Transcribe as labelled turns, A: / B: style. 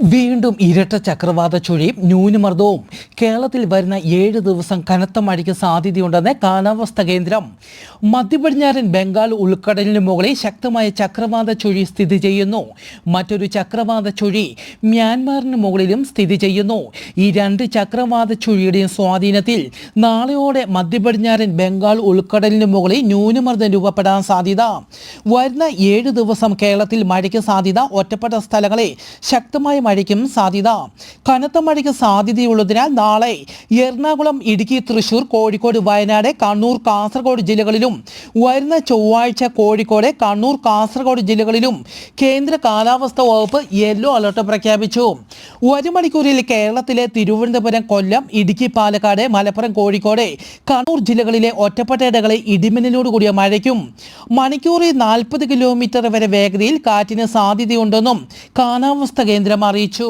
A: വീണ്ടും ഇരട്ട ചക്രവാത ചുഴിയും ന്യൂനമർദ്ദവും കേരളത്തിൽ വരുന്ന 7 ദിവസം കനത്ത മഴയ്ക്ക് സാധ്യതയുണ്ടെന്ന് കാലാവസ്ഥാ കേന്ദ്രം. മധ്യപടിഞ്ഞാറൻ ബംഗാൾ ഉൾക്കടലിന് മുകളിൽ ശക്തമായ ചക്രവാത ചുഴി സ്ഥിതി ചെയ്യുന്നു. മറ്റൊരു ചക്രവാത ചുഴി മ്യാൻമാറിന് മുകളിലും സ്ഥിതി ചെയ്യുന്നു. ഈ രണ്ട് ചക്രവാത ചുഴിയുടെയും സ്വാധീനത്തിൽ നാളെയോടെ മധ്യപടിഞ്ഞാറൻ ബംഗാൾ ഉൾക്കടലിന് മുകളിൽ ന്യൂനമർദ്ദം രൂപപ്പെടാൻ സാധ്യത. വരുന്ന 7 ദിവസം കേരളത്തിൽ മഴയ്ക്ക് സാധ്യത. ഒറ്റപ്പെട്ട സ്ഥലങ്ങളിൽ ശക്തമായ മഴയ്ക്കും സാധ്യത. കനത്ത മഴയ്ക്ക് സാധ്യതയുള്ളതിനാൽ നാളെ എറണാകുളം, ഇടുക്കി, തൃശൂർ, കോഴിക്കോട്, വയനാട്, കണ്ണൂർ, കാസർഗോഡ് ജില്ലകളിലും വരുന്ന ചൊവ്വാഴ്ച കോഴിക്കോട്, കണ്ണൂർ, കാസർഗോഡ് ജില്ലകളിലും കേന്ദ്ര കാലാവസ്ഥാ വകുപ്പ് യെല്ലോ അലർട്ട് പ്രഖ്യാപിച്ചു. 1 മണിക്കൂറിൽ കേരളത്തിലെ തിരുവനന്തപുരം, കൊല്ലം, ഇടുക്കി, പാലക്കാട്, മലപ്പുറം, കോഴിക്കോട്, കണ്ണൂർ ജില്ലകളിലെ ഒറ്റപ്പെട്ട ഇടങ്ങളിൽ ഇടിമിന്നലോടുകൂടിയ മഴയ്ക്കും മണിക്കൂറിൽ 40 കിലോമീറ്റർ വരെ വേഗതയിൽ കാറ്റിന് സാധ്യതയുണ്ടെന്നും കാലാവസ്ഥാ കേന്ദ്രം അറിയിച്ചു.